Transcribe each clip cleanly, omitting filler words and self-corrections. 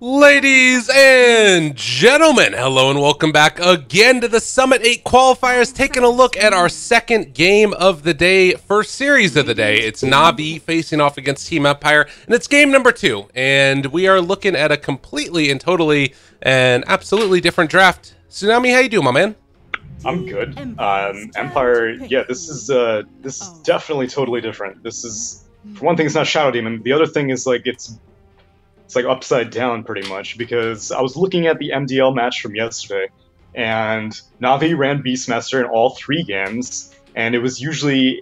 Ladies and gentlemen, hello and welcome back again to the Summit 8 qualifiers, taking a look at our second game of the day, first series of the day. It's NaVi facing off against Team Empire, and it's game number 2, and we are looking at a completely and totally and absolutely different draft. Tsunami, how you doing, my man? I'm good. Empire, yeah, this is definitely totally different. This is, for one thing, it's not Shadow Demon. The other thing is, like, it's like upside down pretty much, because I was looking at the MDL match from yesterday, and NaVi ran Beastmaster in all 3 games, and it was usually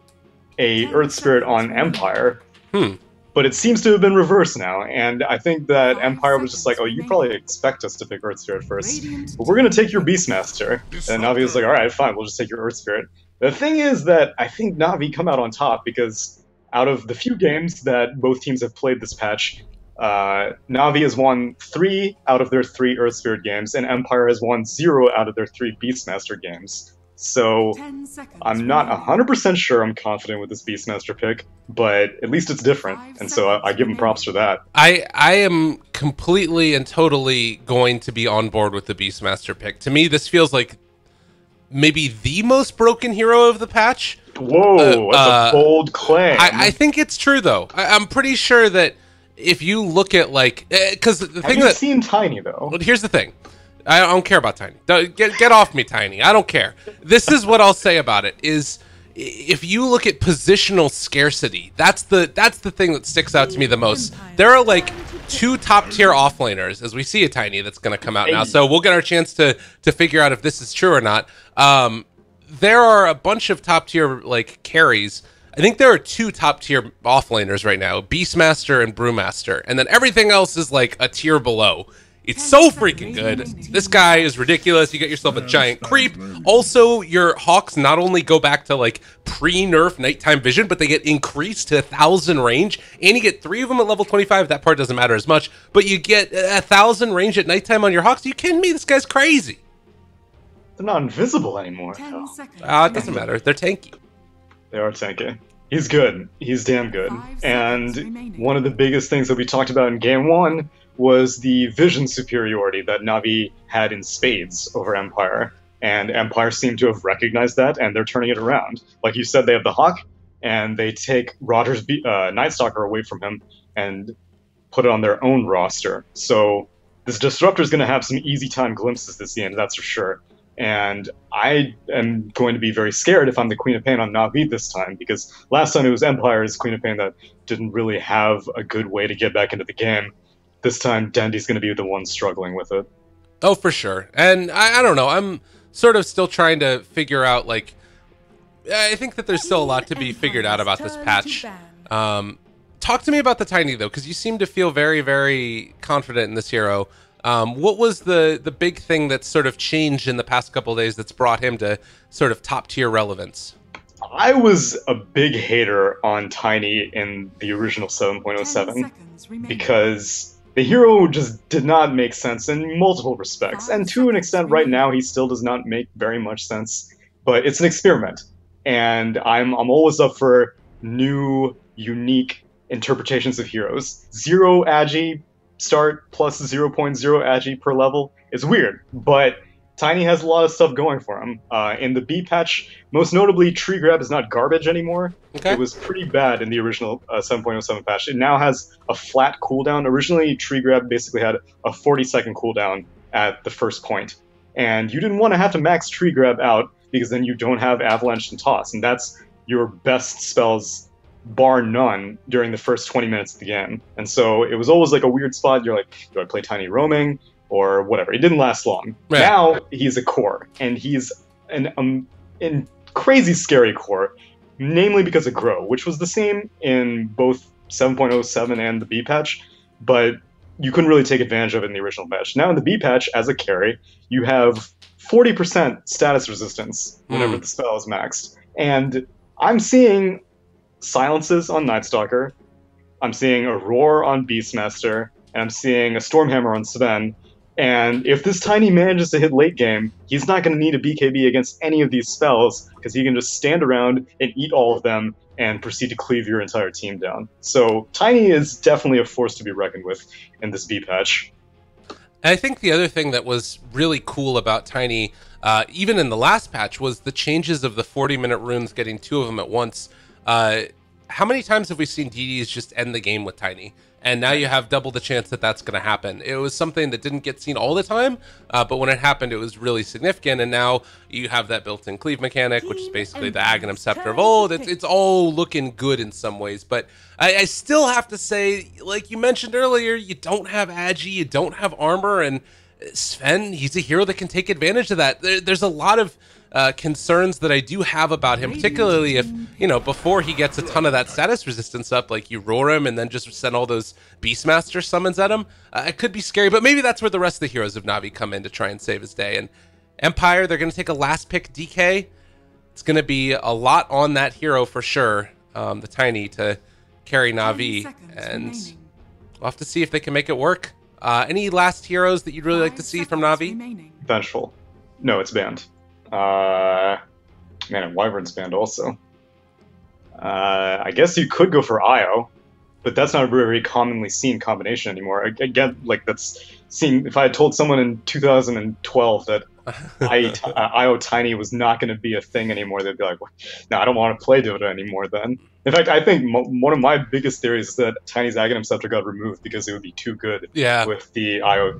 a Earth Spirit on Empire. But it seems to have been reversed now, and I think that Empire was just like, oh, you probably expect us to pick Earth Spirit first, but we're gonna take your Beastmaster. And NaVi was like, alright, fine, we'll just take your Earth Spirit. The thing is that I think NaVi come out on top, because out of the few games that both teams have played this patch, NaVi has won 3 out of their 3 Earth Spirit games, and Empire has won 0 out of their 3 Beastmaster games. So, I'm not 100% sure I'm confident with this Beastmaster pick, but at least it's different, and so I give him props for that. I am completely and totally going to be on board with the Beastmaster pick. To me, this feels like maybe the most broken hero of the patch. Whoa, that's a bold claim. I think it's true, though. I'm pretty sure that if you look at, like, because the thing Have you seen Tiny, though? Well, here's the thing. I don't care about Tiny. Get off me, Tiny. I don't care. This is what I'll say about it, is if you look at positional scarcity, that's the thing that sticks out to me the most. There are, like, 2 top-tier offlaners, as we see a Tiny that's going to come out now, so we'll get our chance to figure out if this is true or not. There are a bunch of top-tier, like, carries. I think there are 2 top-tier offlaners right now, Beastmaster and Brewmaster, and then everything else is, like, a tier below. It's so freaking good. This guy is ridiculous. You get yourself a giant creep. Also, your Hawks not only go back to, like, pre-nerf nighttime vision, but they get increased to 1,000 range, and you get 3 of them at level 25. That part doesn't matter as much, but you get 1,000 range at nighttime on your Hawks. Are you kidding me? This guy's crazy. They're not invisible anymore. It doesn't matter. They're tanky. They are tanky. He's good. He's damn good. And one of the biggest things that we talked about in Game 1 was the vision superiority that NaVi had in spades over Empire. And Empire seemed to have recognized that, and they're turning it around. Like you said, they have the Hawk, and they take Roger's Night Stalker away from him and put it on their own roster. So this Disruptor is going to have some easy time glimpses this game, that's for sure. And I am going to be very scared if I'm the Queen of Pain on NaVi this time, because last time it was Empire's Queen of Pain that didn't really have a good way to get back into the game. This time, Dendy's going to be the one struggling with it. Oh, for sure. And I don't know. I'm sort of still trying to figure out, like, I think that there's still a lot to be figured out about this patch. Talk to me about the Tiny, though, because you seem to feel very, very confident in this hero. What was the big thing that's sort of changed in the past couple of days that's brought him to sort of top-tier relevance? I was a big hater on Tiny in the original 7.07 because the hero just did not make sense in multiple respects, and to an extent right now he still does not make very much sense, but it's an experiment, and I'm always up for new, unique interpretations of heroes. 0 agi start plus 0.0 agi per level is weird, but Tiny has a lot of stuff going for him. In the B patch, most notably, Tree Grab is not garbage anymore. Okay. It was pretty bad in the original 7.07 patch. It now has a flat cooldown. Originally, Tree Grab basically had a 40-second cooldown at the first point. And you didn't want to have to max Tree Grab out, because then you don't have Avalanche and Toss. And that's your best spells, bar none, during the first 20 minutes of the game. And so it was always like a weird spot. You're like, do I play Tiny Roaming? Or whatever. It didn't last long. Right. Now he's a core, and he's an crazy scary core, namely because of Grow, which was the same in both 7.07 and the B patch, but you couldn't really take advantage of it in the original patch. Now in the B patch, as a carry, you have 40% status resistance whenever the spell is maxed. And I'm seeing silences on Night Stalker, I'm seeing a Roar on Beastmaster, and I'm seeing a Stormhammer on Sven. And if this Tiny manages to hit late game, he's not going to need a BKB against any of these spells, because he can just stand around and eat all of them and proceed to cleave your entire team down. So Tiny is definitely a force to be reckoned with in this B patch. And I think the other thing that was really cool about Tiny, even in the last patch, was the changes of the 40-minute runes, getting 2 of them at once. How many times have we seen DDs just end the game with Tiny? And now you have double the chance that that's going to happen. It was something that didn't get seen all the time, but when it happened, it was really significant. And now you have that built-in cleave mechanic, which is basically the Aghanim Scepter of old. It's all looking good in some ways, but I still have to say, like you mentioned earlier, you don't have Agi, you don't have armor, and Sven, he's a hero that can take advantage of that. There's a lot of concerns that I do have about him, particularly if, you know, before he gets a ton of that status resistance up, like you roar him and then just send all those Beastmaster summons at him. It could be scary, but maybe that's where the rest of the heroes of Navi come in to try and save his day. And Empire, they're going to take a last pick DK. It's going to be a lot on that hero for sure, the Tiny, to carry Navi, and we'll have to see if they can make it work. Any last heroes that you'd really like to see from Navi? Vengeful. No, it's banned. Man, and Wyvern's banned also. I guess you could go for Io, but that's not a very commonly seen combination anymore. Again, like that's seen. If I had told someone in 2012 that Io Tiny was not going to be a thing anymore, they'd be like, "No, I don't want to play Dota anymore." Then, in fact, I think one of my biggest theories is that Tiny's Aghanim Scepter got removed because it would be too good with the Io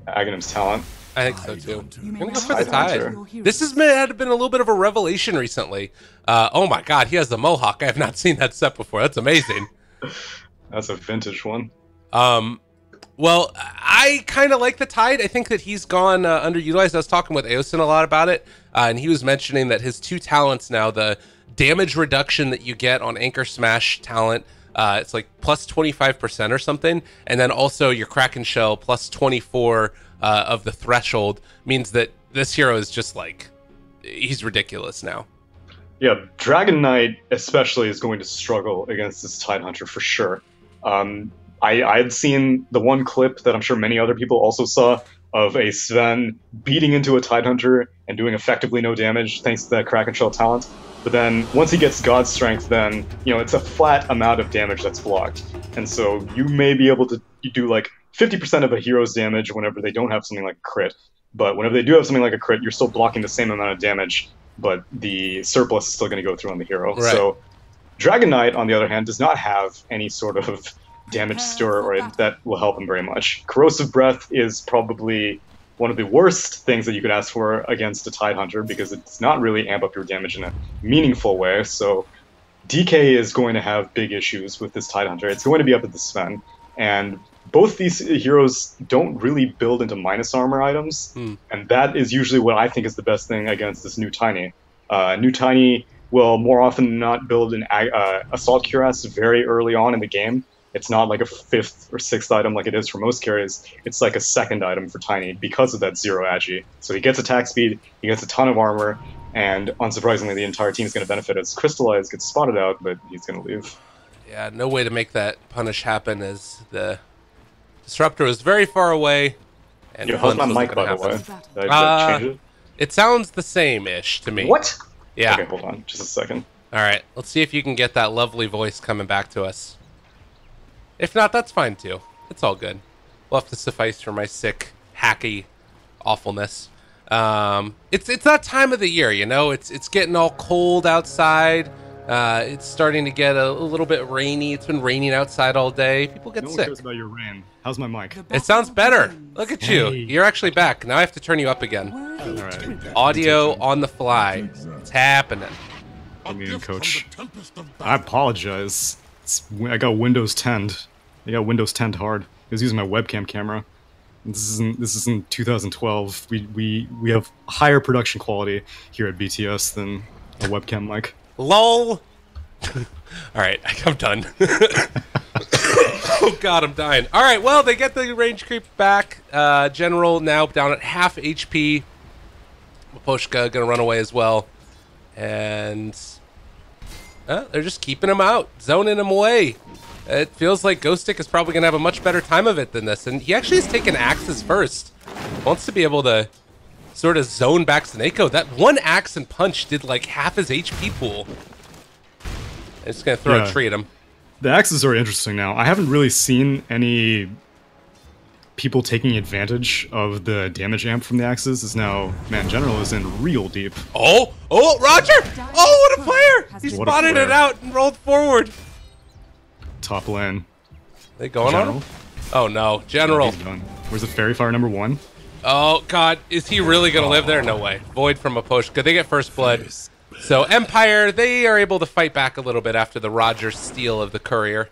Aghanim's talent. I think so too. I'm gonna go for the Tide. This has had been a little bit of a revelation recently. Oh my God, he has the Mohawk. I have not seen that set before. That's amazing. That's a vintage one. Well, I kind of like the Tide. I think that he's gone underutilized. I was talking with Aosin a lot about it, and he was mentioning that his 2 talents now, the damage reduction that you get on Anchor Smash talent, it's like plus 25% or something, and then also your Kraken Shell plus 24 of the threshold, means that this hero is just like, he's ridiculous now. Yeah, Dragon Knight especially is going to struggle against this Tidehunter for sure. I had seen the one clip that I'm sure many other people also saw of a Sven beating into a Tidehunter and doing effectively no damage thanks to that Kraken Shell talent. But then once he gets God Strength, then, you know, it's a flat amount of damage that's blocked. And so you may be able to do like 50% of a hero's damage whenever they don't have something like a crit. But whenever they do have something like a crit, you're still blocking the same amount of damage, but the surplus is still going to go through on the hero. Right. So Dragon Knight, on the other hand, does not have any sort of damage stir or that will help him very much. Corrosive Breath is probably one of the worst things that you could ask for against a Tidehunter because it does not really amp up your damage in a meaningful way. So DK is going to have big issues with this Tidehunter. It's going to be up at the Sven. And both these heroes don't really build into minus armor items, and that is usually what I think is the best thing against this new Tiny. New Tiny will more often than not build an Assault Cuirass very early on in the game. It's not like a 5th or 6th item like it is for most carries. It's like a 2nd item for Tiny because of that 0 agi. So he gets attack speed, he gets a ton of armor, and unsurprisingly the entire team is going to benefit as Crystallize gets spotted out, but he's going to leave. Yeah, no way to make that punish happen as the Disruptor is very far away. And how's my mic, by the way? Did I change it? It sounds the same-ish to me. What? Yeah. Okay, hold on. Just a second. All right. Let's see if you can get that lovely voice coming back to us. If not, that's fine, too. It's all good. We'll have to suffice for my sick, hacky awfulness. It's that time of the year, you know? It's getting all cold outside. It's starting to get a little bit rainy. It's been raining outside all day. People get sick. No one cares about your rain. How's my mic? It sounds better. Look at you. You're actually back. Now I have to turn you up again. All right. Audio on the fly. It's happening. Let me in, Coach. I apologize. I got Windows 10. I got Windows 10 hard. I was using my webcam camera. This isn't 2012. We have higher production quality here at BTS than a webcam mic. LOL. All right, I'm done. Oh God, I'm dying. All right, well, they get the range creep back. General now down at half HP. Maposhka gonna run away as well, and they're just keeping him out, zoning him away. It feels like Ghost Stick is probably gonna have a much better time of it than this, and he actually has taken axes first. Wants to be able to sort of zone back Snako. That one axe and punch did like half his HP pool. I'm just gonna throw a tree at him. The axes are interesting now. I haven't really seen any people taking advantage of the damage amp from the axes is now, man, General is in real deep. Oh, Roger! Oh, what a player! He spotted it out and rolled forward. Top lane. They going on him? Oh no, General. Where's the Fairy Fire #1? Oh god, is he really gonna live there? No way. Void from Maposhka. They get first blood. So Empire, they are able to fight back a little bit after the Roger steal of the courier.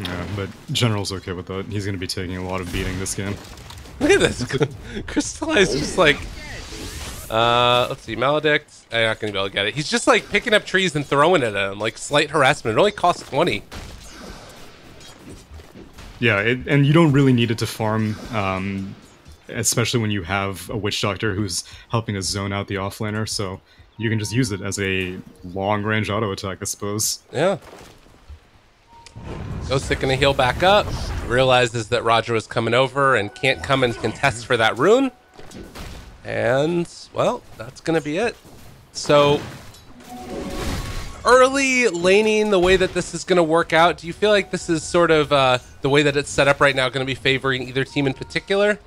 Yeah, but General's okay with that. He's gonna be taking a lot of beating this game. Look at this. Crystallize just like let's see, Maledict. I'm not gonna be able to get it. He's just like picking up trees and throwing it at him, like slight harassment. It only costs 20. Yeah, and you don't really need it to farm, especially when you have a Witch Doctor who's helping to zone out the offlaner, so you can just use it as a long-range auto attack, I suppose. Yeah. Ghostic gonna heal back up. Realizes that Roger was coming over and can't come and contest for that rune. And, well, that's gonna be it. So, early laning, the way that this is gonna work out, do you feel like this is sort of the way that it's set up right now gonna be favoring either team in particular?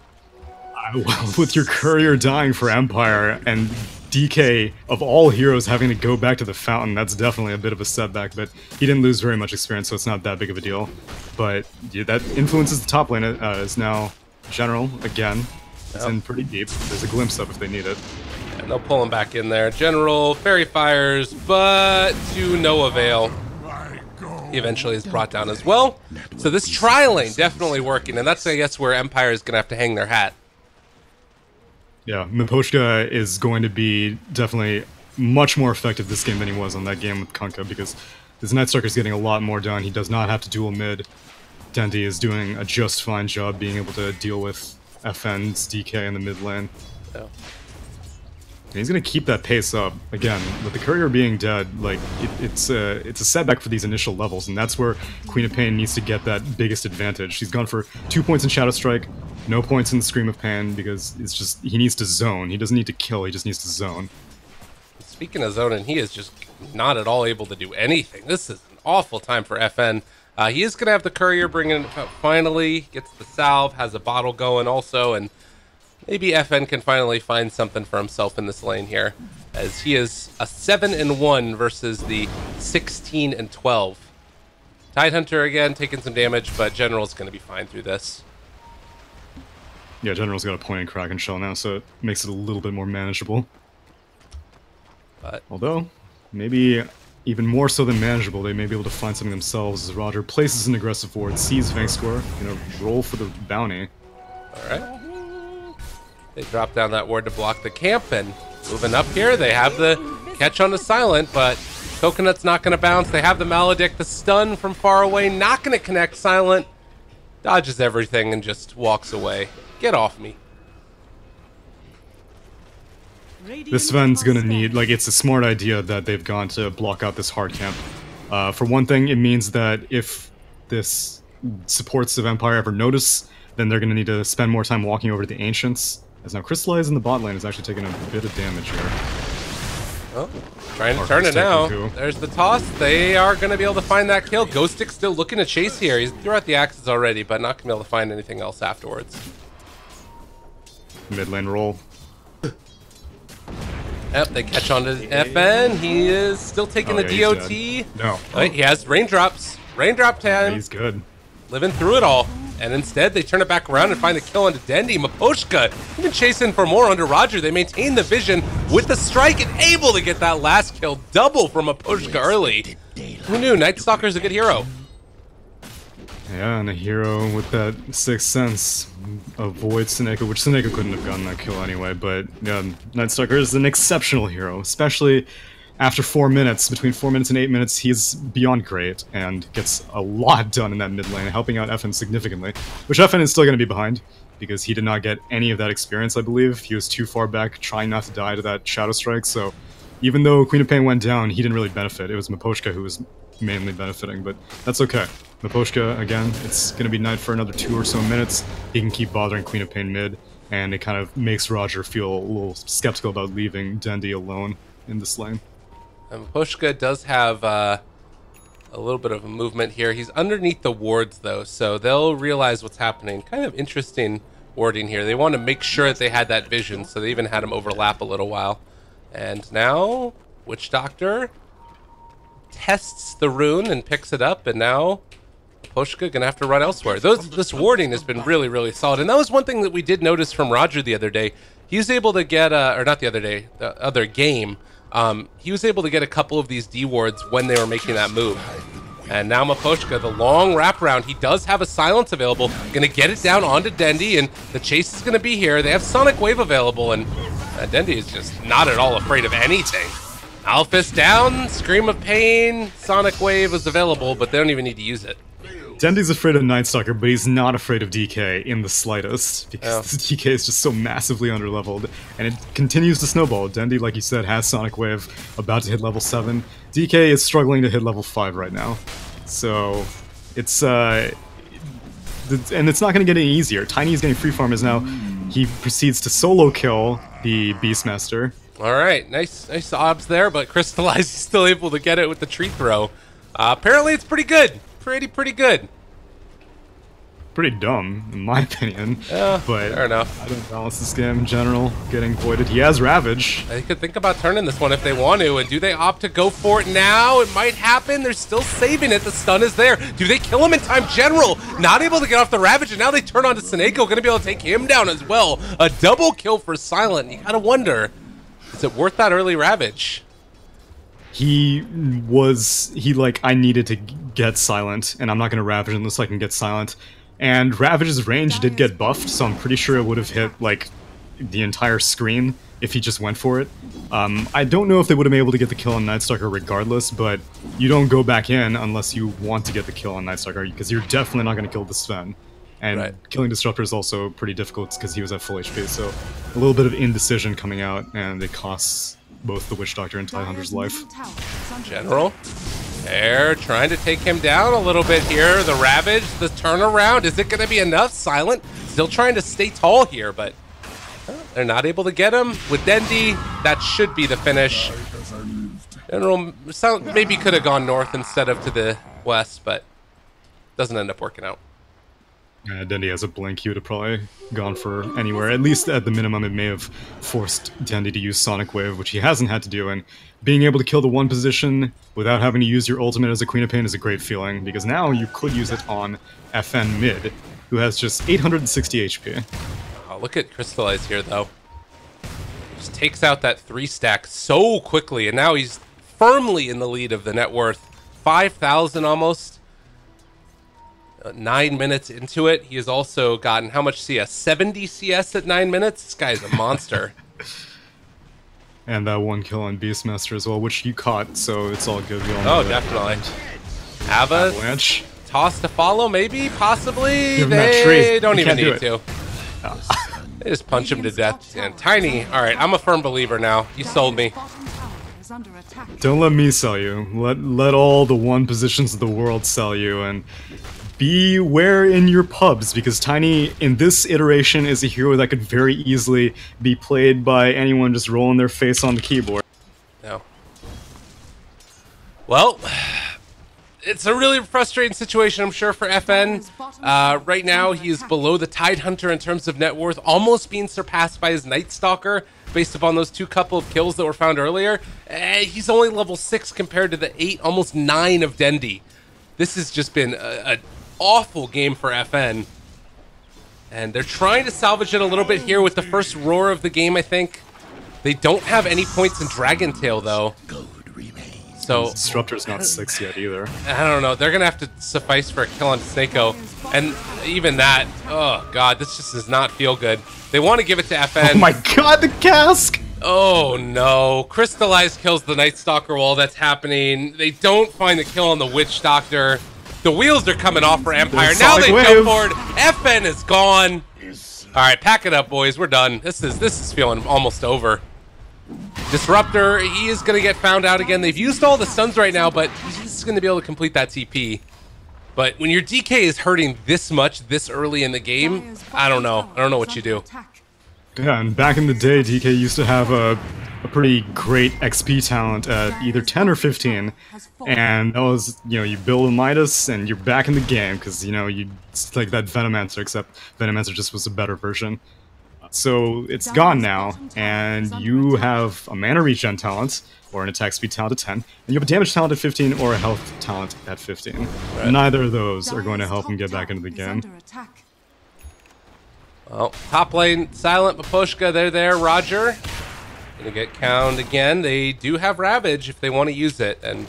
Well, with your courier dying for Empire and DK of all heroes having to go back to the fountain, that's definitely a bit of a setback, but he didn't lose very much experience, so it's not that big of a deal. But yeah, that influences the top lane. Is now General again. It's in pretty deep. There's a glimpse of if they need it. And they'll pull him back in there. General, Fairy Fires, but to no avail. He eventually is brought down as well. So this tri-lane definitely working, and that's, I guess, where Empire is going to have to hang their hat. Yeah, Miposhka is going to be definitely much more effective this game than he was on that game with Kunkka, because this Nightstalker is getting a lot more done. He does not have to duel mid. Dendi is doing a just fine job being able to deal with FN's DK in the mid lane. Yeah. And he's going to keep that pace up. Again, with the courier being dead, like it's a setback for these initial levels, and that's where Queen of Pain needs to get that biggest advantage. She's gone for 2 points in Shadow Strike, no points in the Scream of Pain, because it's just, he needs to zone. He doesn't need to kill, he just needs to zone. Speaking of zoning, he is just not at all able to do anything. This is an awful time for FN. He is going to have the courier bring in, finally, gets the salve, has a bottle going also, and maybe FN can finally find something for himself in this lane here, as he is a 7-1 versus the 16-12. Tidehunter again taking some damage, but General's going to be fine through this. Yeah, General's got a point in Kraken Shell now, so it makes it a little bit more manageable. But although, maybe even more so than manageable, they may be able to find something themselves as Roger places an aggressive ward, sees Vangscore, roll for the bounty. Alright. They drop down that ward to block the camp, and moving up here, they have the catch on the Silent, but Coconut's not going to bounce. They have the Maledict, the stun from far away, not going to connect. Silent dodges everything and just walks away. Get off me. This Sven's gonna need, like, it's a smart idea that they've gone to block out this hard camp. For one thing, it means that if this supports of Empire ever notice, then they're gonna need to spend more time walking over to the Ancients. As now Crystallize in the bot lane is actually taking a bit of damage here. Oh, trying to turn it now. There's the toss. They are gonna be able to find that kill. Ghostic still looking to chase here. He's threw out the axes already, but not gonna be able to find anything else afterwards. Mid lane roll. Yep, they catch on to FN. He is still taking the DOT. No. He has raindrops. Raindrop time. He's good. Living through it all. And instead, they turn it back around and find the kill onto Dendi. Miposhka even chasing for more under Roger. They maintain the vision with the strike and able to get that last kill. Double from Miposhka early. Who knew? Night Stalker's a good hero. Yeah, and a hero with that sixth sense avoids Seneca, which Seneca couldn't have gotten that kill anyway, but yeah, Night Stalker is an exceptional hero, especially after 4 minutes. Between 4 minutes and 8 minutes, he's beyond great, and gets a lot done in that mid lane, helping out FN significantly, which FN is still going to be behind, because he did not get any of that experience, I believe. He was too far back, trying not to die to that Shadow Strike, so even though Queen of Pain went down, he didn't really benefit. It was Miposhka who was mainly benefiting, but that's okay. Miposhka, again, it's going to be night for another 2 or so minutes. He can keep bothering Queen of Pain mid, and it kind of makes Roger feel a little skeptical about leaving Dendi alone in this lane. And Miposhka does have a little bit of a movement here. He's underneath the wards, though, so they'll realize what's happening. Kind of interesting warding here. They want to make sure that they had that vision, so they even had him overlap a little while. And now, Witch Doctor tests the rune and picks it up, and now Poshka gonna have to run elsewhere. This warding has been really, really solid, and that was one thing that we did notice from Roger the other day. He was able to get, or not the other day, the other game, he was able to get a couple of these D wards when they were making that move. And now Miposhka, the long wraparound, he does have a silence available, gonna get it down onto Dendi, and the chase is gonna be here. They have Sonic Wave available, and Dendi is just not at all afraid of anything. Alphys down, Scream of Pain, Sonic Wave is available, but they don't even need to use it. Dendi's afraid of Night Stalker, but he's not afraid of DK in the slightest, because this DK is just so massively underleveled, and it continues to snowball. Dendi, like you said, has Sonic Wave, about to hit level 7. DK is struggling to hit level 5 right now. So, it's, and it's not going to get any easier. Tiny is getting free farm as now he proceeds to solo kill the Beastmaster. Alright, nice obs there, but Crystallize is still able to get it with the tree throw. Apparently it's pretty good. Pretty good. Pretty dumb, in my opinion. Yeah, but fair enough. I don't balance this game in general, getting voided. He has Ravage. They could think about turning this one if they want to, and do they opt to go for it now? It might happen. They're still saving it. The stun is there. Do they kill him in time? General, not able to get off the Ravage, and now they turn on to Seneko, gonna be able to take him down as well. A double kill for Silent. You gotta wonder, is it worth that early Ravage? He like, I needed to get Silent, and I'm not gonna Ravage unless I can get Silent. And Ravage's range did get buffed, so I'm pretty sure it would have hit, like, the entire screen if he just went for it. I don't know if they would have been able to get the kill on Night Stalker regardless, but you don't go back in unless you want to get the kill on Night Stalker, because you're definitely not gonna kill the Sven. And killing Disruptor is also pretty difficult because he was at full HP, so a little bit of indecision coming out, and it costs both the Witch Doctor and Tidehunter's life. General, they're trying to take him down a little bit here. The Ravage, the turnaround, is it going to be enough? Silent, still trying to stay tall here, but they're not able to get him. With Dendi, that should be the finish. General maybe could have gone north instead of to the west, but doesn't end up working out. Dendi has a blink, he would have probably gone for anywhere. At least at the minimum, it may have forced Dendi to use Sonic Wave, which he hasn't had to do, and being able to kill the one position without having to use your ultimate as a Queen of Pain is a great feeling, because now you could use it on FN mid, who has just 860 HP. Oh, look at Crystallize here, though. Just takes out that 3-stack so quickly, and now he's firmly in the lead of the net worth. 5,000 almost. 9 minutes into it, he has also gotten, how much CS? 70 CS at 9 minutes? This guy's a monster. And that one kill on Beastmaster as well, which you caught, so it's all good. Oh, definitely. Avalanche. Toss to follow, maybe, possibly. Give him they that tree. don't even need to. They just punch him to death. And Tiny, all right, I'm a firm believer now. You sold me. Don't let me sell you. Let all the one positions of the world sell you, and beware in your pubs, because Tiny, in this iteration, is a hero that could very easily be played by anyone just rolling their face on the keyboard. No. Well, it's a really frustrating situation, I'm sure, for FN. Right now, he is below the Tidehunter in terms of net worth, almost being surpassed by his Night Stalker, based upon those couple of kills that were found earlier. He's only level 6 compared to the 8, almost 9 of Dendi. This has just been an awful game for FN. And they're trying to salvage it a little bit here with the first roar of the game, I think. They don't have any points in Dragon Tail, though. So Disruptor's not 6 yet either. I don't know. They're going to have to suffice for a kill on Snako. And even that, oh god, this just does not feel good. They want to give it to FN. Oh my god, the cask! Oh no. Crystallize kills the Night Stalker while that's happening. They don't find the kill on the Witch Doctor. The wheels are coming off for Empire. Now they jump forward. FN is gone. Alright, pack it up, boys. We're done. This is feeling almost over. Disruptor, he is going to get found out again. They've used all the stuns right now, but he's going to be able to complete that TP. But when your DK is hurting this much this early in the game, I don't know. I don't know what you do. Yeah, and back in the day, DK used to have a pretty great XP talent at either 10 or 15, and that was, you build a Midas and you're back in the game, because, it's like that Venomancer, except Venomancer just was a better version. So it's gone now, and you have a mana regen talent, or an attack speed talent at 10, and you have a damage talent at 15, or a health talent at 15. Right. Neither of those are going to help him get back into the game. Well, top lane, Silent, Miposhka, they're there, Roger. Gonna get counted again. They do have Ravage if they want to use it, and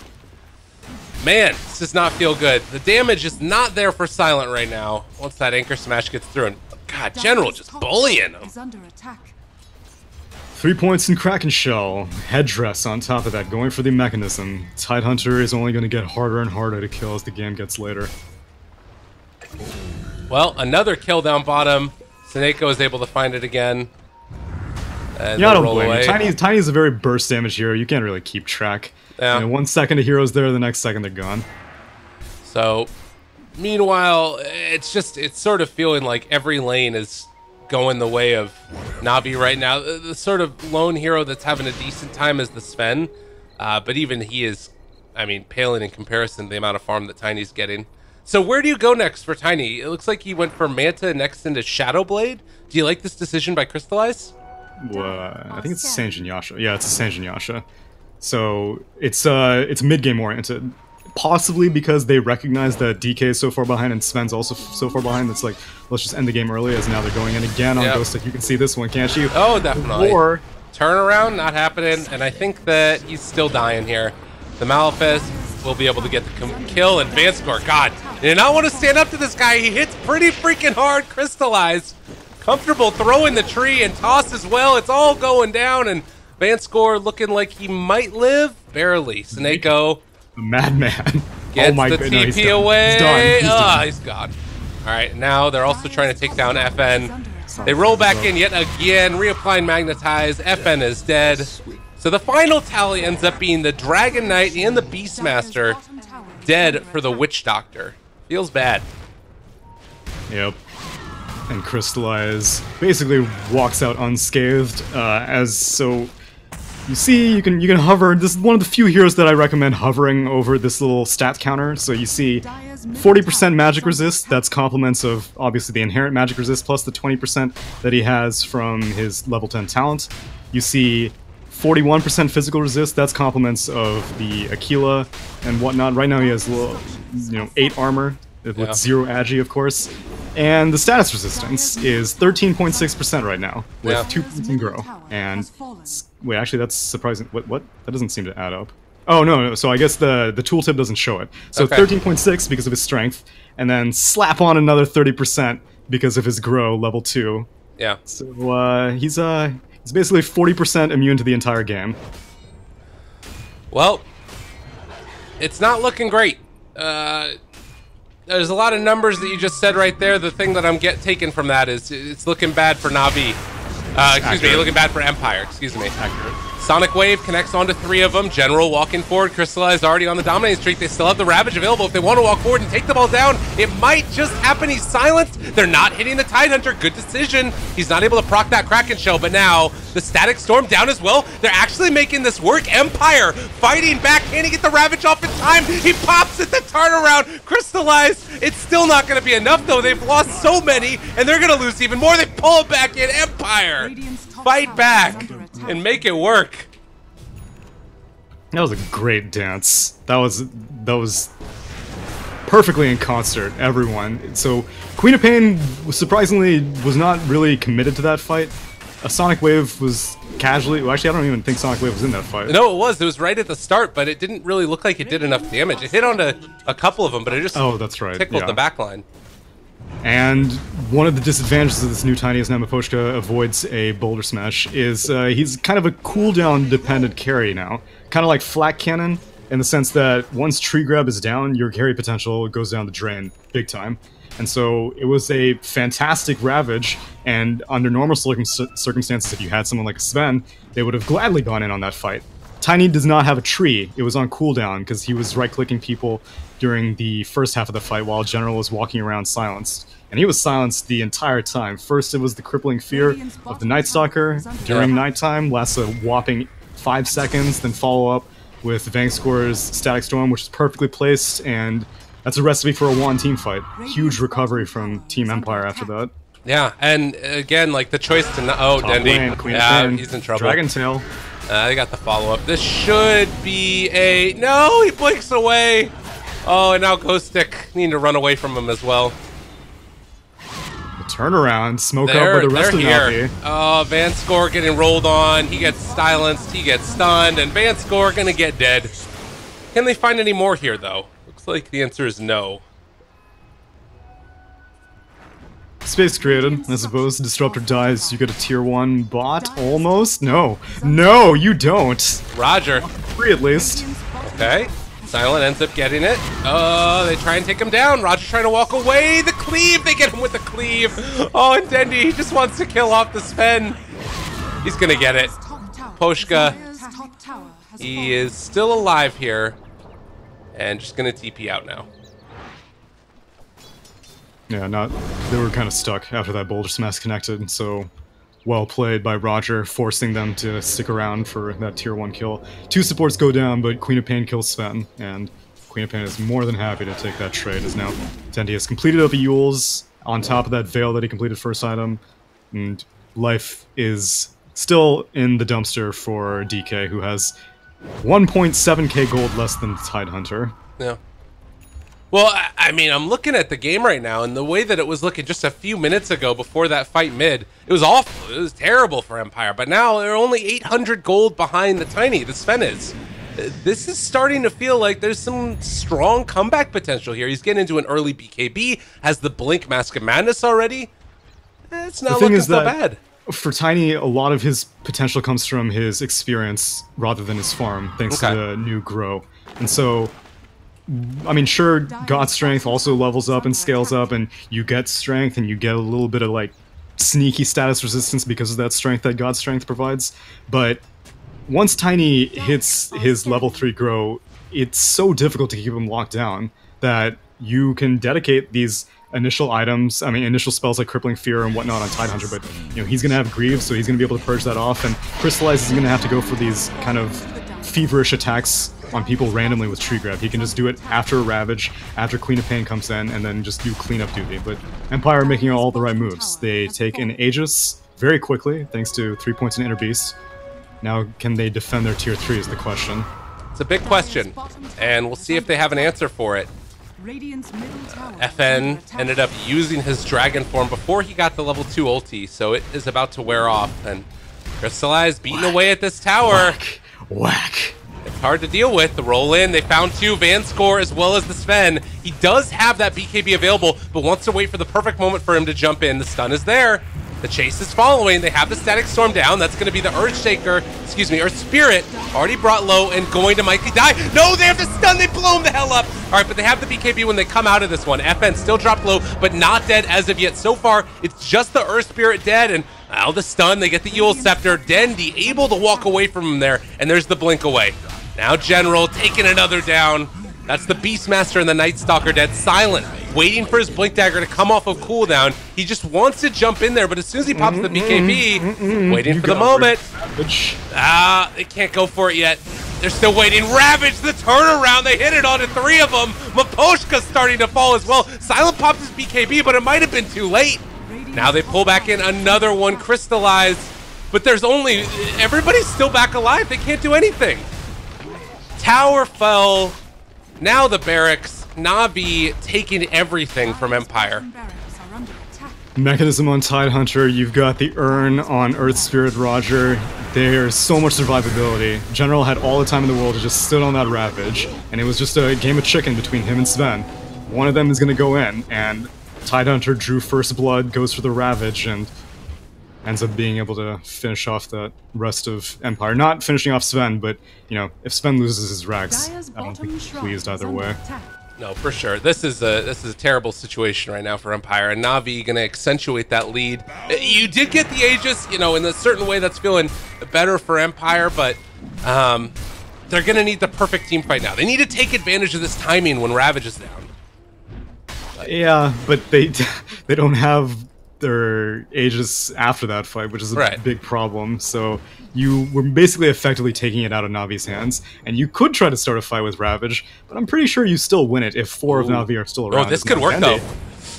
man, this does not feel good. The damage is not there for Silent right now once that Anchor Smash gets through, and God, General just bullying him. 3 points in Kraken Shell. Headdress on top of that, going for the mechanism. Tidehunter is only going to get harder and harder to kill as the game gets later. Well, another kill down bottom. Seneko is able to find it again. And yeah, I don't blame you. Tiny is a very burst damage hero. You can't really keep track. Yeah. 1 second a hero's there, the next second they're gone. So, meanwhile, it's sort of feeling like every lane is going the way of NaVi right now. The sort of lone hero that's having a decent time is the Sven. But even he is, paling in comparison to the amount of farm that Tiny's getting. So where do you go next for Tiny? It looks like he went for Manta next into Shadowblade. Do you like this decision by Crystallize? I think it's Sanjin Yasha. Yeah, it's a Sanjin Yasha. So it's mid-game oriented. Possibly because they recognize that DK is so far behind and Sven's also so far behind. It's like, let's just end the game early, as now they're going in again on Ghosted. You can see this one, can't you? Oh, definitely. Or turnaround, not happening, and I think that he's still dying here. The Malefice will be able to get the kill, and Vanscore, God, they did not want to stand up to this guy. He hits pretty freaking hard. Crystallize. Comfortable throwing the tree and toss as well. It's all going down, and Vanscore looking like he might live. Barely. Seneko. A madman. Gets the TP away. He's gone. All right, now they're also trying to take down FN. They roll back in yet again, reapplying Magnetize. FN is dead. So the final tally ends up being the Dragon Knight and the Beastmaster dead for the Witch Doctor. Feels bad. Yep. And Crystallize basically walks out unscathed. You see, you can hover. This is one of the few heroes that I recommend hovering over this little stat counter. So you see 40% magic resist. That's complements of obviously the inherent magic resist plus the 20% that he has from his level 10 talent. You see 41% physical resist. That's complements of the Aquila and whatnot. Right now he has 8 armor with 0 agi, of course. And the status resistance is 13.6% right now with 2 points in grow. And wait, actually that's surprising. What? That doesn't seem to add up. Oh no, so I guess the tooltip doesn't show it. So 13.6 because of his strength, and then slap on another 30% because of his grow level 2. Yeah. So he's basically 40% immune to the entire game. Well, it's not looking great. There's a lot of numbers that you just said right there. The thing that I'm taken from that is it's looking bad for NaVi. Excuse me, looking bad for Empire. Excuse me. Accurate. Sonic Wave connects onto 3 of them. General walking forward. Crystallized already on the dominating streak. They still have the Ravage available if they want to walk forward and take the ball down. It might just happen. He's silenced. They're not hitting the Tidehunter. Good decision. He's not able to proc that Kraken Shell, but now the Static Storm down as well. They're actually making this work. Empire fighting back. Can he get the Ravage off in time? He pops it. The turnaround. Crystallized. It's still not going to be enough, though. They've lost so many, and they're going to lose even more. They pull it back in. Empire, fight back and make it work. That was a great dance. That was perfectly in concert, everyone. So Queen of Pain surprisingly was not really committed to that fight. A Sonic Wave was casually. Well, actually, I don't even think Sonic Wave was in that fight. No, it was. It was right at the start, but it didn't really look like it did enough damage. It hit onto a couple of them, but it just that's right. tickled the backline. And one of the disadvantages of this new Tiny as Namaposhka avoids a Boulder Smash is he's kind of a cooldown dependent carry now. Kind of like Flak Cannon, in the sense that once Tree Grab is down, your carry potential goes down the drain big time. And so it was a fantastic Ravage, and under normal circumstances, if you had someone like Sven, they would have gladly gone in on that fight. Tiny does not have a tree. It was on cooldown because he was right-clicking people during the first half of the fight while General was walking around silenced. And he was silenced the entire time. First, it was the crippling fear of the Night Stalker during nighttime, lasts a whopping 5 seconds, then follow up with Vangscore's Static Storm, which is perfectly placed, and that's a recipe for a 1-team fight. Huge recovery from Team Empire after that. Yeah, and again, like the choice to Dendi. Yeah, he's in trouble. Dragon Tail. They got the follow-up. This should be a... No, he blinks away. Oh, and now Ghost Stick needing to run away from him as well. The turnaround. Smoke out with the rest of NaVi. Oh, Vanscore getting rolled on. He gets silenced. He gets stunned. And Vanscore going to get dead. Can they find any more here, though? Looks like the answer is no. Space created. I suppose Disruptor dies, you get a tier 1 bot? Almost? No. No, you don't. Roger. 3 at least. Okay. Silent ends up getting it. Oh, they try and take him down. Roger's trying to walk away. The cleave! They get him with the cleave. Oh, and Dendi, he just wants to kill off the Sven. He's gonna get it. Poshka. He is still alive here. And just gonna TP out now. Yeah, they were kind of stuck after that Boulder Smash connected, so well played by Roger, forcing them to stick around for that tier 1 kill. 2 supports go down, but Queen of Pain kills Sven, and Queen of Pain is more than happy to take that trade, as now Dendi has completed up the Yules on top of that Veil that he completed first item, and life is still in the dumpster for DK, who has 1.7k gold less than Tidehunter. Yeah. Well, I mean, I'm looking at the game right now, and the way that it was looking just a few minutes ago before that fight mid, it was awful. It was terrible for Empire, but now they're only 800 gold behind the Tiny, the Sven is. This is starting to feel like there's some strong comeback potential here. He's getting into an early BKB, has the Blink Mask of Madness already. It's not looking so bad. For Tiny, a lot of his potential comes from his experience rather than his farm, thanks to the new Grow. And so... I mean, sure, God Strength also levels up and scales up, and you get Strength, and you get a little bit of, like, sneaky status resistance because of that Strength that God Strength provides, but once Tiny hits his level 3 Grow, it's so difficult to keep him locked down that you can dedicate these initial items, I mean, initial spells like Crippling Fear and whatnot on Tidehunter, but, you know, he's gonna have Greaves, so he's gonna be able to purge that off, and Crystallize is gonna have to go for these kind of feverish attacks on people randomly with Tree Grab. He can just do it after a Ravage, after Queen of Pain comes in, and then just do cleanup duty. But Empire are making all the right moves. They take an Aegis very quickly, thanks to 3 points in Inner Beast. Now, can they defend their tier 3 is the question. It's a big question, and we'll see if they have an answer for it. FN ended up using his Dragon form before he got the level 2 ulti, so it is about to wear off, and Crystallize beating away at this tower. Whack. It's hard to deal with. The roll in, they found 2, Vanscore as well as the Sven. He does have that BKB available, but wants to wait for the perfect moment for him to jump in. The stun is there. The chase is following. They have the Static Storm down. That's going to be the Earth Spirit, already brought low and going to Mikey die. No, they have the stun. They blow him the hell up. All right, but they have the BKB when they come out of this one. FN still dropped low, but not dead as of yet. So far, it's just the Earth Spirit dead, and now the stun. They get the Yule Scepter. Dendi able to walk away from him there, and there's the blink away. Now General taking another down. That's the Beastmaster and the Night Stalker dead. Silent, waiting for his Blink Dagger to come off of cooldown. He just wants to jump in there, but as soon as he pops the BKB, waiting for the moment. They can't go for it yet. They're still waiting. Ravage, the turnaround. They hit it onto 3 of them. Maposhka's starting to fall as well. Silent pops his BKB, but it might have been too late. Now they pull back in another one, Crystallized. But there's only... Everybody's still back alive. They can't do anything. Tower fell. Now the barracks. NaVi taking everything from Empire. Mechanism on Tidehunter, you've got the Urn on Earth Spirit Roger. There's so much survivability. General had all the time in the world to just sit on that Ravage, and it was just a game of chicken between him and Sven. One of them is going to go in, and Tidehunter drew first blood, goes for the Ravage, and ends up being able to finish off the rest of Empire. Not finishing off Sven, but, you know, if Sven loses his Rax, I don't think he's pleased either way. No, for sure. This is a terrible situation right now for Empire, and NaVi gonna accentuate that lead. You did get the Aegis, you know, in a certain way that's feeling better for Empire, but they're going to need the perfect team fight now. They need to take advantage of this timing when Ravage is down. Yeah, but they don't have their Aegis after that fight, which is a big problem. So you were basically effectively taking it out of Navi's hands, and you could try to start a fight with Ravage, but I'm pretty sure you still win it if 4 of Navi are still around. Oh, this could work though.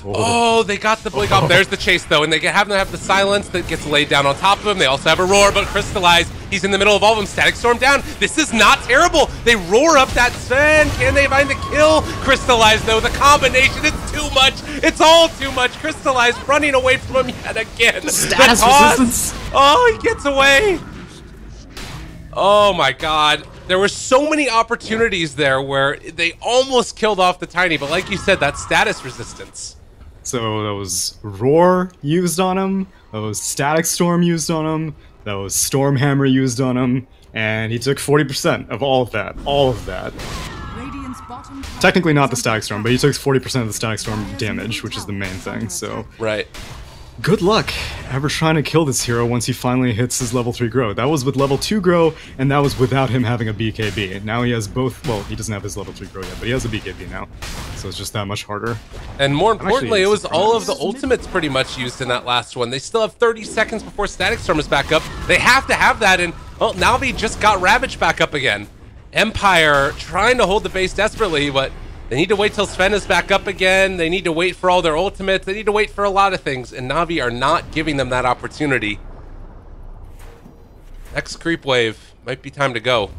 Oh, they got the blink off. There's the chase though, and they have the silence that gets laid down on top of him. They also have a roar, but Crystallize, he's in the middle of all of them. Static Storm down. This is not terrible. They roar up that Sven. Can they find the kill? Crystallize though, the combination, it's too much. It's all too much. Crystallize running away from him yet again. Status resistance. Oh, he gets away. Oh my god. There were so many opportunities there where they almost killed off the Tiny, but like you said, that status resistance. So that was Roar used on him, that was Static Storm used on him, that was Stormhammer used on him, and he took 40% of all of that. All of that. Technically not the Static Storm, but he took 40% of the Static Storm damage, which is the main thing, so... Right. Good luck ever trying to kill this hero once he finally hits his level 3 grow. That was with level 2 grow, and that was without him having a BKB. Now he has both, well, he doesn't have his level 3 grow yet, but he has a BKB now. So it's just that much harder. And more importantly, it was all of the ultimates pretty much used in that last one. They still have 30 seconds before Static Storm is back up. They have to have that, and, well, Navi just got Ravage back up again. Empire trying to hold the base desperately, but they need to wait till Sven is back up again. They need to wait for all their ultimates. They need to wait for a lot of things, and Navi are not giving them that opportunity. Next creep wave. Might be time to go.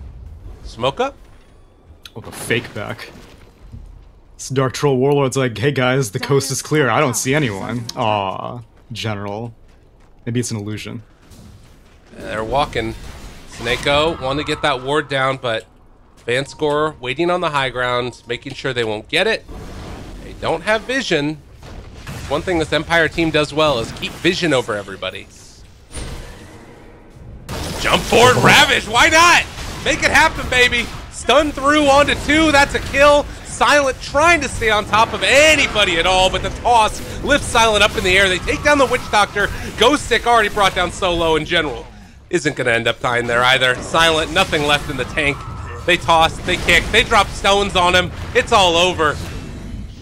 Smoke up? Oh, the fake back. This Dark Troll Warlord's like, hey guys, the coast is clear. I don't see anyone. Aw, General. Maybe it's an illusion. They're walking. Snako wanted to get that ward down, but Vanscore waiting on the high ground, making sure they won't get it. They don't have vision. One thing this Empire team does well is keep vision over everybody. Jump forward, Ravage, why not? Make it happen, baby. Stun through onto 2, that's a kill. Silent trying to stay on top of anybody at all, but the toss lifts Silent up in the air. They take down the Witch Doctor. Ghost Stick already brought down Solo in general. Isn't gonna end up dying there either. Silent, nothing left in the tank. They toss, they kick, they drop stones on him. It's all over.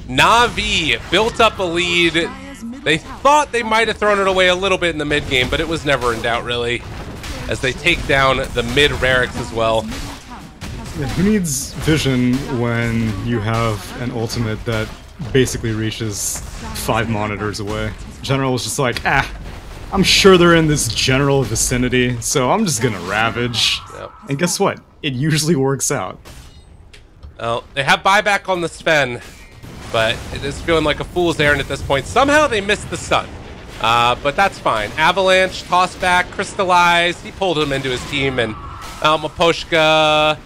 NaVi built up a lead. They thought they might have thrown it away a little bit in the mid game, but it was never in doubt, really, as they take down the mid Rarix as well. Yeah, who needs vision when you have an ultimate that basically reaches 5 monitors away? General was just like, I'm sure they're in this general vicinity, so I'm just gonna Ravage. Yep. And guess what? It usually works out. Well, they have buyback on the Sven, but it is feeling like a fool's errand at this point. Somehow they missed the stun, but that's fine. Avalanche, toss back, Crystallize. He pulled him into his team, and Maposhka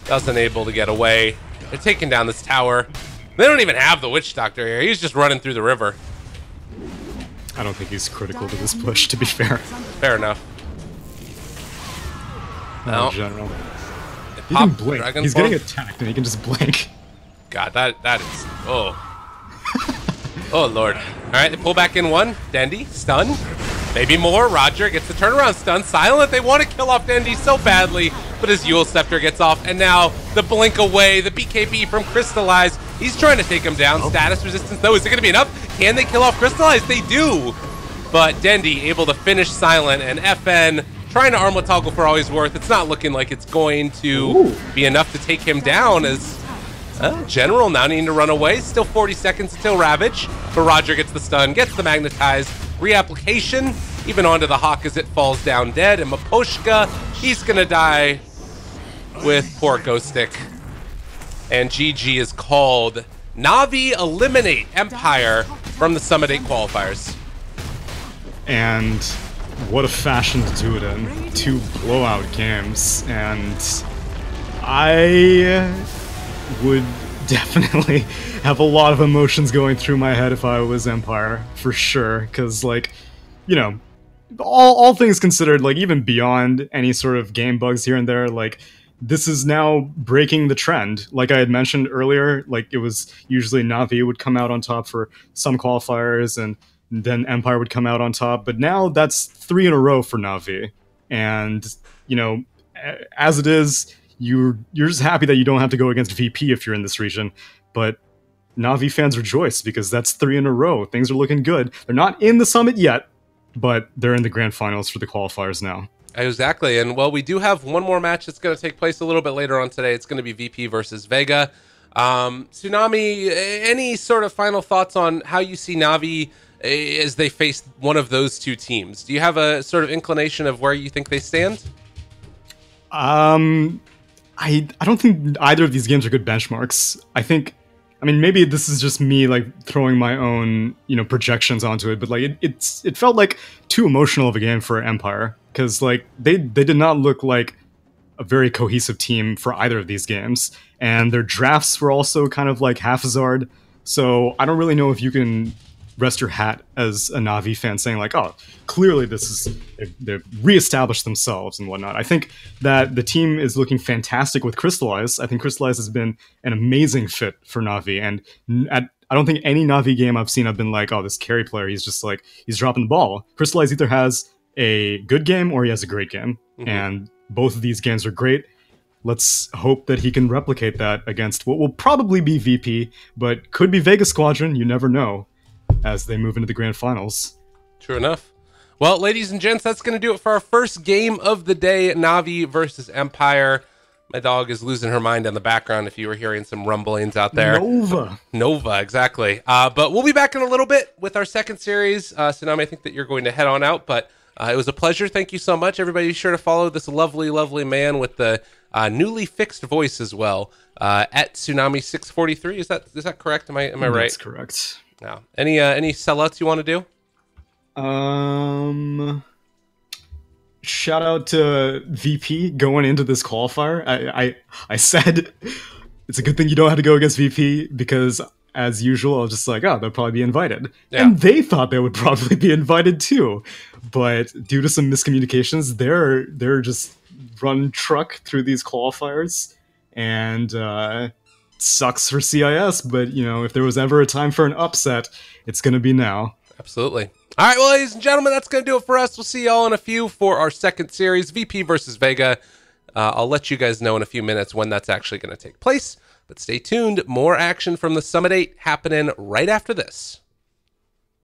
wasn't able to get away. They're taking down this tower. They don't even have the Witch Doctor here. He's just running through the river. I don't think he's critical to this push, to be fair. Fair enough. No, General. He can blink. He's getting attacked and he can just blink. God, that is... Oh. Oh, Lord. All right, they pull back in 1. Dendy, stun. Maybe more. Roger gets the turnaround stun. Silent, they want to kill off Dendy so badly, but his Yule Scepter gets off, and now the blink away, the BKB from Crystallize. He's trying to take him down. Status resistance, though. Is it going to be enough? Can they kill off Crystallize? They do. But Dendy able to finish Silent, and FN trying to armlet toggle for all he's worth. It's not looking like it's going to be enough to take him down, as General now needing to run away. Still 40 seconds until Ravage, but Roger gets the stun, gets the magnetized reapplication, even onto the Hawk as it falls down dead, and Maposhka, he's gonna die with poor Ghost Stick. And GG is called. NaVi eliminate Empire from the Summit 8 qualifiers. And what a fashion to do it in. 2 blowout games, and I would definitely have a lot of emotions going through my head if I was Empire, for sure, because, like, you know, all things considered, like, even beyond any sort of game bugs here and there, like, this is now breaking the trend. Like I had mentioned earlier, like, it was usually Navi would come out on top for some qualifiers, and then Empire would come out on top, but now that's 3 in a row for Navi. And, you know, as it is, you're just happy that you don't have to go against VP if you're in this region. But NaVi fans rejoice because that's 3 in a row. Things are looking good. They're not in the summit yet, but they're in the grand finals for the qualifiers now. Exactly. And well, we do have one more match that's going to take place a little bit later on today. It's going to be VP versus Vega. Tsunami, any sort of final thoughts on how you see NaVi as they face one of those two teams? Do you have a sort of inclination of where you think they stand? I don't think either of these games are good benchmarks. I mean, maybe this is just me like throwing my own, projections onto it, but like it felt like too emotional of a game for Empire because like they did not look like a very cohesive team for either of these games, and their drafts were also kind of like haphazard. So I don't really know if you can rest your hat as a NaVi fan saying like, oh, clearly they've reestablished themselves and whatnot. I think that the team is looking fantastic with Crystallize. I think Crystallize has been an amazing fit for NaVi, and I don't think any NaVi game I've seen I've been like, oh, this carry player, he's dropping the ball. Crystallize either has a good game or he has a great game, and both of these games are great. Let's hope that he can replicate that against what will probably be VP, but could be Vega Squadron. You never know as they move into the grand finals. True enough. Well, ladies and gents, that's going to do it for our first game of the day, NaVi versus Empire. My dog is losing her mind in the background if you were hearing some rumblings out there. Nova, exactly. But we'll be back in a little bit with our second series. Tsunami, I think that you're going to head on out, but it was a pleasure. Thank you so much. Everybody be sure to follow this lovely, lovely man with the newly fixed voice as well, at Tsunami643. Is that correct? Am I right? That's correct. No. Any sellouts you want to do? Shout out to VP going into this qualifier. I said it's a good thing you don't have to go against VP because, as usual, I was just like, oh, they'll probably be invited. Yeah. And they thought they would probably be invited too. But due to some miscommunications, they're just run truck through these qualifiers. And sucks for CIS, but if there was ever a time for an upset, it's going to be now. Absolutely. All right, well, ladies and gentlemen, that's going to do it for us. We'll see y'all in a few for our second series, VP versus Vega. I'll let you guys know in a few minutes when that's actually going to take place, but stay tuned. More action from the Summit 8 happening right after this.